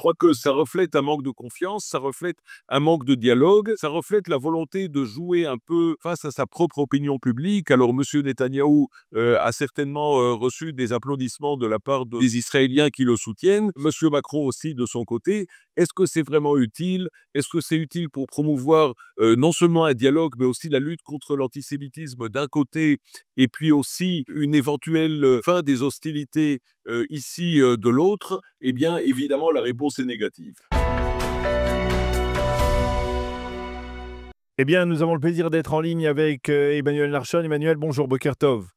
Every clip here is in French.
crois que ça reflète un manque de confiance, ça reflète un manque de dialogue, ça reflète la volonté de jouer un peu face à sa propre opinion publique. Alors, Monsieur Netanyahou a certainement reçu des applaudissements de la part des Israéliens qui le soutiennent. Monsieur Macron aussi, de son côté. Est-ce que c'est vraiment utile? Est-ce que c'est utile pour promouvoir non seulement un dialogue, mais aussi la lutte contre l'antisémitisme d'un côté, et puis aussi une éventuelle fin des hostilités ici de l'autre? Eh bien, évidemment, la réponse est négative. Eh bien, nous avons le plaisir d'être en ligne avec Emmanuel Larchon. Emmanuel, bonjour, Boker Tov.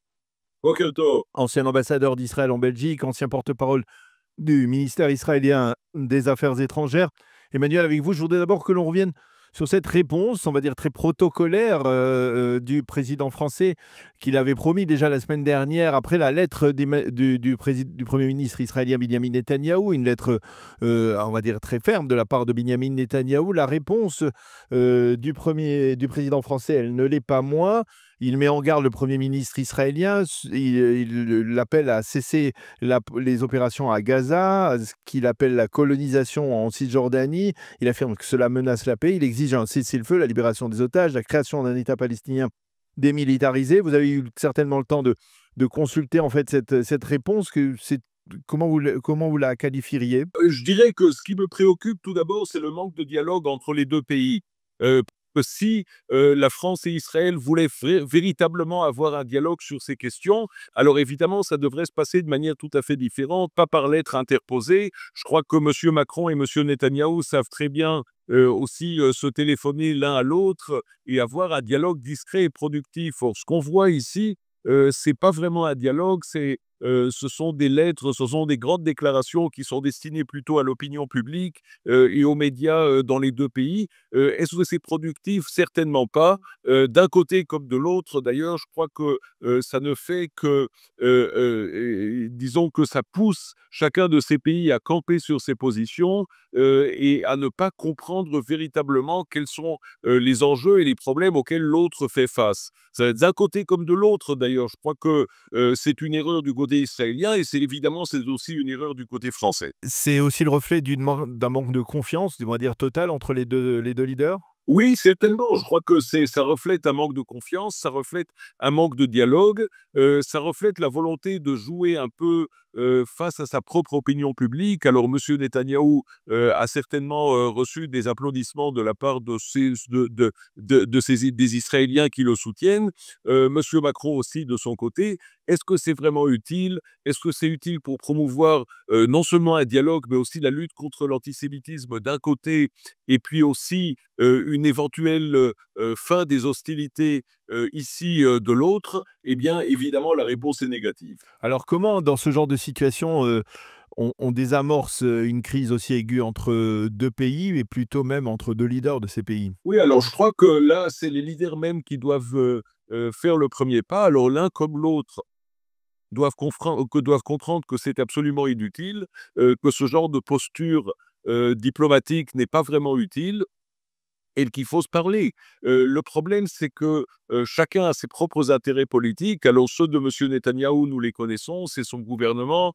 Boker Tov. Ancien ambassadeur d'Israël en Belgique, ancien porte-parole du ministère israélien des Affaires étrangères. Emmanuel, avec vous, je voudrais d'abord que l'on revienne sur cette réponse, on va dire très protocolaire, du président français qu'il avait promis déjà la semaine dernière après la lettre du Premier ministre israélien Benjamin Netanyahou, une lettre, on va dire très ferme de la part de Benjamin Netanyahou. La réponse du président français, elle ne l'est pas moins. Il met en garde le Premier ministre israélien, il l'appelle à cesser les opérations à Gaza, ce qu'il appelle la colonisation en Cisjordanie. Il affirme que cela menace la paix. Il exige un cessez-le-feu, la libération des otages, la création d'un État palestinien démilitarisé. Vous avez eu certainement le temps de consulter en fait cette réponse. Comment vous la qualifieriez? Je dirais que ce qui me préoccupe tout d'abord, c'est le manque de dialogue entre les deux pays. Que si la France et Israël voulaient véritablement avoir un dialogue sur ces questions, alors évidemment, ça devrait se passer de manière tout à fait différente, pas par lettre interposée. Je crois que M. Macron et M. Netanyahou savent très bien aussi se téléphoner l'un à l'autre et avoir un dialogue discret et productif. Or, ce qu'on voit ici, c'est pas vraiment un dialogue, ce sont des lettres, ce sont des grandes déclarations qui sont destinées plutôt à l'opinion publique et aux médias dans les deux pays. Est-ce que c'est productif? Certainement pas. D'un côté comme de l'autre, d'ailleurs, je crois que ça ne fait que, disons que ça pousse chacun de ces pays à camper sur ses positions et à ne pas comprendre véritablement quels sont les enjeux et les problèmes auxquels l'autre fait face. D'un côté comme de l'autre, d'ailleurs, je crois que c'est une erreur du côté israélien et c'est aussi une erreur du côté français. C'est aussi le reflet d'un manque de confiance, on va dire total, entre les deux leaders? Oui, certainement. Je crois que ça reflète un manque de confiance, ça reflète un manque de dialogue, ça reflète la volonté de jouer un peu face à sa propre opinion publique. Alors, Monsieur Netanyahou a certainement reçu des applaudissements de la part des Israéliens qui le soutiennent. Monsieur Macron aussi, de son côté. Est-ce que c'est vraiment utile? Est-ce que c'est utile pour promouvoir non seulement un dialogue, mais aussi la lutte contre l'antisémitisme d'un côté, et puis aussi une éventuelle fin des hostilités ici de l'autre? Eh bien, évidemment, la réponse est négative. Alors comment, dans ce genre de situation, on désamorce une crise aussi aiguë entre deux pays, et plutôt même entre deux leaders de ces pays? Oui, alors je crois que là, c'est les leaders même qui doivent faire le premier pas. Alors l'un comme l'autre doivent comprendre que c'est absolument inutile, que ce genre de posture diplomatique n'est pas vraiment utile et qu'il faut se parler. Le problème, c'est que chacun a ses propres intérêts politiques. Alors ceux de M. Netanyahou, nous les connaissons, c'est son gouvernement,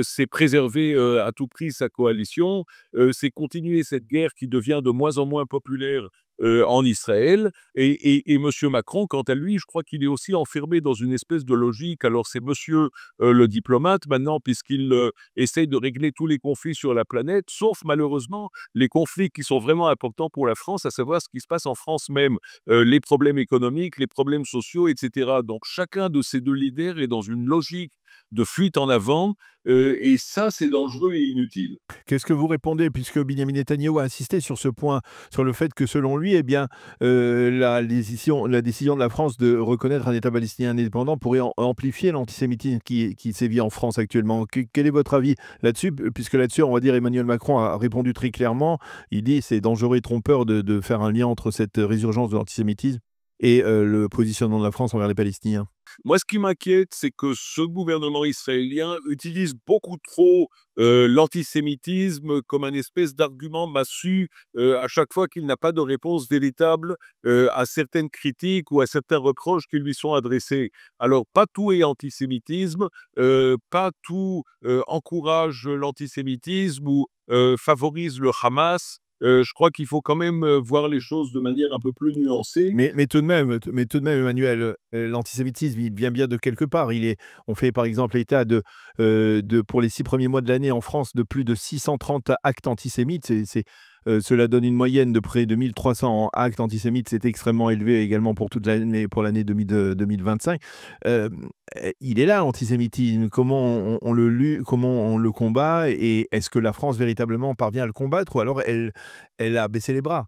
c'est préserver à tout prix sa coalition, c'est continuer cette guerre qui devient de moins en moins populaire en Israël. Et M. Macron, quant à lui, je crois qu'il est aussi enfermé dans une espèce de logique. Alors c'est monsieur le diplomate maintenant, puisqu'il essaye de régler tous les conflits sur la planète, sauf malheureusement les conflits qui sont vraiment importants pour la France, à savoir ce qui se passe en France même, les problèmes économiques, les problèmes sociaux, etc. Donc chacun de ces deux leaders est dans une logique de fuite en avant, et ça, c'est dangereux et inutile. Qu'est-ce que vous répondez, puisque Benjamin Netanyahou a insisté sur ce point, sur le fait que selon lui, eh bien, la décision de la France de reconnaître un État palestinien indépendant pourrait amplifier l'antisémitisme qui sévit en France actuellement. Quel est votre avis là-dessus? Puisque là-dessus, on va dire, Emmanuel Macron a répondu très clairement. Il dit c'est dangereux et trompeur de faire un lien entre cette résurgence de l'antisémitisme et le positionnement de la France envers les Palestiniens. Moi, ce qui m'inquiète, c'est que ce gouvernement israélien utilise beaucoup trop l'antisémitisme comme un espèce d'argument massu à chaque fois qu'il n'a pas de réponse véritable à certaines critiques ou à certains reproches qui lui sont adressés. Alors, pas tout est antisémitisme, pas tout encourage l'antisémitisme ou favorise le Hamas. Je crois qu'il faut quand même, voir les choses de manière un peu plus nuancée. Mais tout de même, Emmanuel, l'antisémitisme, il vient bien de quelque part. On fait par exemple état pour les 6 premiers mois de l'année en France, de plus de 630 actes antisémites. Cela donne une moyenne de près de 1 300 actes antisémites. C'est extrêmement élevé également pour toute l'année, pour l'année 2025. Il est là l'antisémitisme. Comment on le combat, et est-ce que la France véritablement parvient à le combattre, ou alors elle a baissé les bras?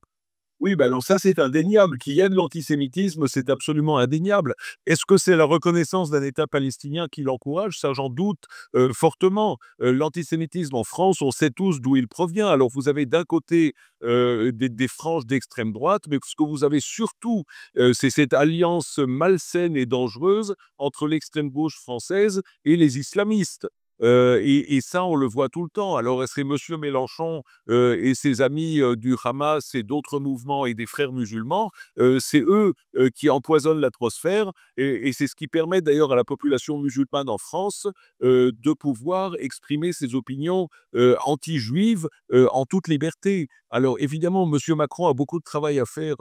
Oui, bah, alors ça, c'est indéniable. Qu'il y ait de l'antisémitisme, c'est absolument indéniable. Est-ce que c'est la reconnaissance d'un État palestinien qui l'encourage? Ça, j'en doute, fortement. L'antisémitisme en France, on sait tous d'où il provient. Alors vous avez d'un côté, des franges d'extrême droite, mais ce que vous avez surtout, c'est cette alliance malsaine et dangereuse entre l'extrême gauche française et les islamistes. Et ça, on le voit tout le temps. Alors, c'est monsieur Mélenchon, et ses amis, du Hamas et d'autres mouvements et des Frères musulmans, c'est eux, qui empoisonnent l'atmosphère, et c'est ce qui permet d'ailleurs à la population musulmane en France, de pouvoir exprimer ses opinions, anti-juives, en toute liberté. Alors évidemment, monsieur Macron a beaucoup de travail à faire,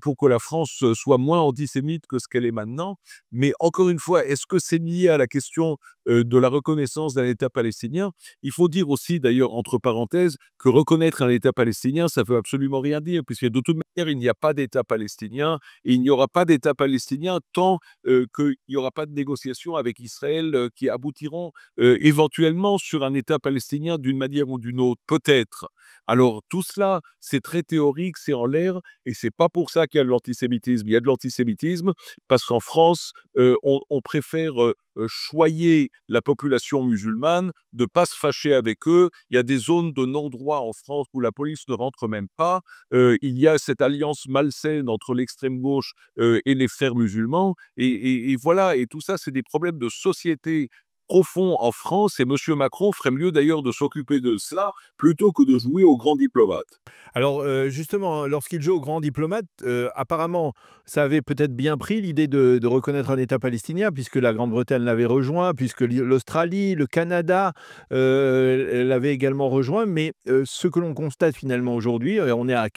pour que la France, soit moins antisémite que ce qu'elle est maintenant. Mais encore une fois, est-ce que c'est lié à la question, de la reconnaissance d'un État palestinien? Il faut dire aussi d'ailleurs, entre parenthèses, que reconnaître un État palestinien, ça veut absolument rien dire, puisque de toute manière, il n'y a pas d'État palestinien, et il n'y aura pas d'État palestinien tant, qu'il n'y aura pas de négociations avec Israël, qui aboutiront, éventuellement sur un État palestinien d'une manière ou d'une autre, peut-être. Alors tout cela, c'est très théorique, c'est en l'air, et c'est pas pour ça qu'il y a de l'antisémitisme. Il y a de l'antisémitisme parce qu'en France, on préfère, choyer la population musulmane, de pas se fâcher avec eux. Il y a des zones de non-droit en France où la police ne rentre même pas. Il y a cette alliance malsaine entre l'extrême gauche, et les Frères musulmans, et voilà, et tout ça, c'est des problèmes de société profonds en France, et monsieur Macron ferait mieux d'ailleurs de s'occuper de cela plutôt que de jouer au grand diplomate. Alors, justement, lorsqu'il joue au grand diplomate, apparemment, ça avait peut-être bien pris l'idée de reconnaître un État palestinien, puisque la Grande-Bretagne l'avait rejoint, puisque l'Australie, le Canada, l'avaient également rejoint. Mais, ce que l'on constate finalement aujourd'hui, on est à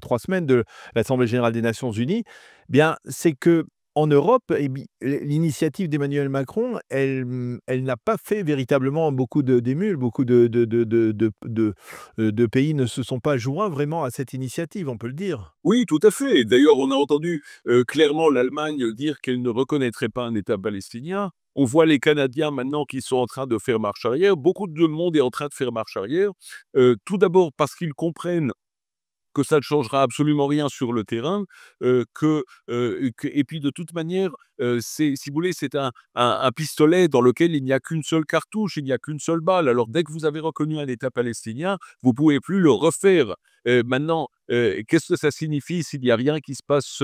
3 semaines de l'Assemblée générale des Nations unies, bien, c'est que en Europe, l'initiative d'Emmanuel Macron, elle n'a pas fait véritablement beaucoup d'émules. Beaucoup de pays ne se sont pas joints vraiment à cette initiative, on peut le dire. Oui, tout à fait. D'ailleurs, on a entendu, clairement l'Allemagne dire qu'elle ne reconnaîtrait pas un État palestinien. On voit les Canadiens maintenant qui sont en train de faire marche arrière. Beaucoup de monde est en train de faire marche arrière, tout d'abord parce qu'ils comprennent que ça ne changera absolument rien sur le terrain, et puis de toute manière, c'est, si vous voulez, c'est un pistolet dans lequel il n'y a qu'une seule cartouche, il n'y a qu'une seule balle. Alors dès que vous avez reconnu un État palestinien, vous pouvez plus le refaire. Maintenant, qu'est-ce que ça signifie s'il n'y a rien qui se passe,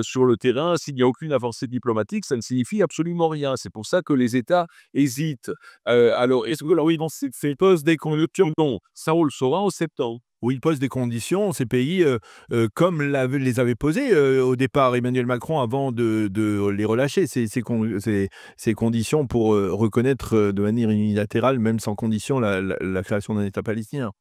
sur le terrain, s'il n'y a aucune avancée diplomatique? Ça ne signifie absolument rien. C'est pour ça que les États hésitent. Alors est-ce que alors ils vont c'est pose des conjonctures? Non, ça on le saura en septembre. Où il pose des conditions, ces pays, comme les avait posées, au départ Emmanuel Macron, avant de les relâcher, ces conditions pour, reconnaître, de manière unilatérale, même sans condition, la création d'un État palestinien.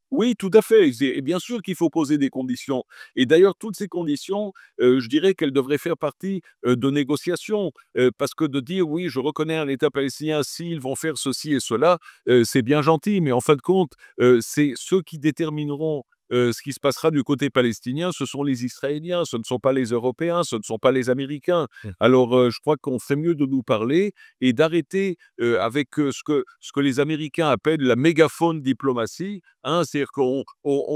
Oui, tout à fait. Et bien sûr qu'il faut poser des conditions. Et d'ailleurs, toutes ces conditions, je dirais qu'elles devraient faire partie, de négociations. Parce que de dire: «Oui, je reconnais un État palestinien s'ils vont faire ceci et cela», c'est bien gentil, mais en fin de compte, c'est ceux qui détermineront, ce qui se passera du côté palestinien, ce sont les Israéliens, ce ne sont pas les Européens, ce ne sont pas les Américains. Alors, je crois qu'on ferait mieux de nous parler et d'arrêter, avec, ce que les Américains appellent la mégaphone diplomatie. Hein, c'est-à-dire qu'on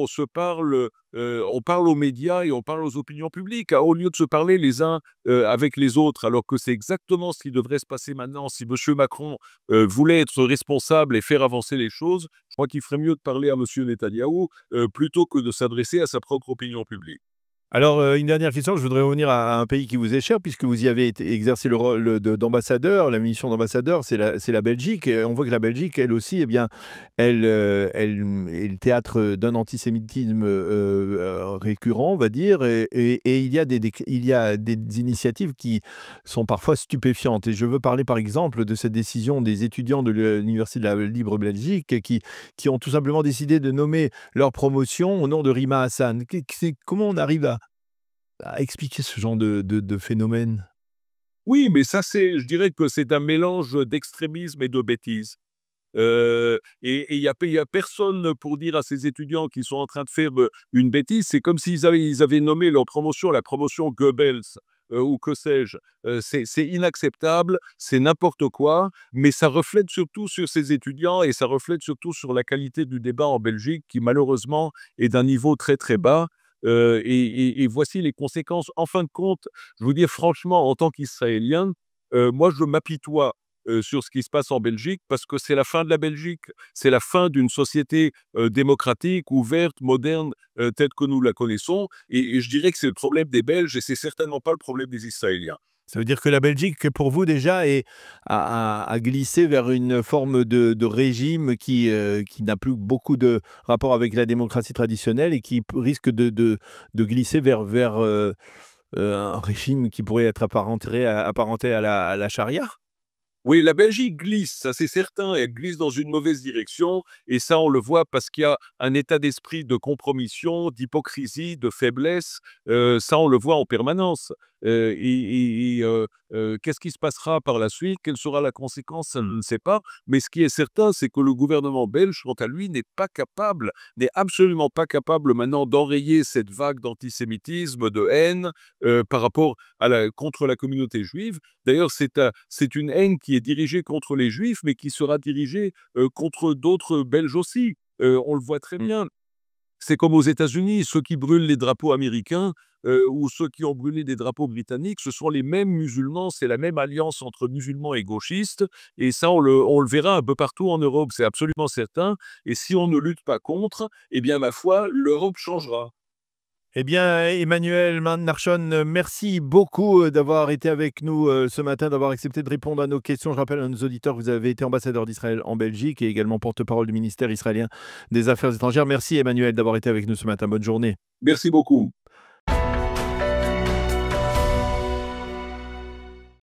se parle, on parle aux médias et on parle aux opinions publiques, hein, au lieu de se parler les uns, avec les autres, alors que c'est exactement ce qui devrait se passer maintenant. Si monsieur Macron, voulait être responsable et faire avancer les choses, je crois qu'il ferait mieux de parler à monsieur Netanyahou, plutôt que de s'adresser à sa propre opinion publique. Alors, une dernière question, je voudrais revenir à un pays qui vous est cher puisque vous y avez exercé le rôle d'ambassadeur. La mission d'ambassadeur, c'est la Belgique et on voit que la Belgique, elle aussi, eh bien, elle est le théâtre d'un antisémitisme, récurrent, on va dire et il y a des initiatives qui sont parfois stupéfiantes et je veux parler, par exemple, de cette décision des étudiants de l'université de la Libre Belgique qui ont tout simplement décidé de nommer leur promotion au nom de Rima Hassan. Comment on arrive à expliquer ce genre de phénomène? Oui, mais ça, je dirais que c'est un mélange d'extrémisme et de bêtise. Et il y a personne pour dire à ces étudiants qui sont en train de faire, une bêtise. C'est comme ils avaient nommé leur promotion la promotion Goebbels, ou que sais-je. C'est inacceptable, c'est n'importe quoi, mais ça reflète surtout sur ces étudiants et ça reflète surtout sur la qualité du débat en Belgique qui malheureusement est d'un niveau très, très bas, et voici les conséquences. En fin de compte, je vous dire franchement, en tant qu'Israélien, moi je m'apitoie sur ce qui se passe en Belgique, parce que c'est la fin de la Belgique. C'est la fin d'une société démocratique, ouverte, moderne, telle que nous la connaissons. Et je dirais que c'est le problème des Belges et c'est certainement pas le problème des Israéliens. Ça veut dire que la Belgique, pour vous déjà, a glissé vers une forme de régime qui n'a plus beaucoup de rapport avec la démocratie traditionnelle et qui risque de glisser vers un régime qui pourrait être apparenté à la charia? Oui, la Belgique glisse, ça c'est certain, elle glisse dans une mauvaise direction et ça on le voit parce qu'il y a un état d'esprit de compromission, d'hypocrisie, de faiblesse, ça on le voit en permanence. Qu'est-ce qui se passera par la suite? Quelle sera la conséquence? Ça, je ne sais pas, mais ce qui est certain, c'est que le gouvernement belge, quant à lui, n'est absolument pas capable maintenant d'enrayer cette vague d'antisémitisme, de haine, par rapport contre la communauté juive. D'ailleurs, c'est une haine qui est dirigée contre les Juifs, mais qui sera dirigée contre d'autres Belges aussi. On le voit très Mmh. bien. C'est comme aux États-Unis, ceux qui brûlent les drapeaux américains ou ceux qui ont brûlé des drapeaux britanniques, ce sont les mêmes musulmans, c'est la même alliance entre musulmans et gauchistes, et ça, on le verra un peu partout en Europe, c'est absolument certain. Et si on ne lutte pas contre, eh bien, ma foi, l'Europe changera. Eh bien, Emmanuel Narchon, merci beaucoup d'avoir été avec nous ce matin, d'avoir accepté de répondre à nos questions. Je rappelle à nos auditeurs que vous avez été ambassadeur d'Israël en Belgique et également porte-parole du ministère israélien des Affaires étrangères. Merci Emmanuel d'avoir été avec nous ce matin. Bonne journée. Merci beaucoup.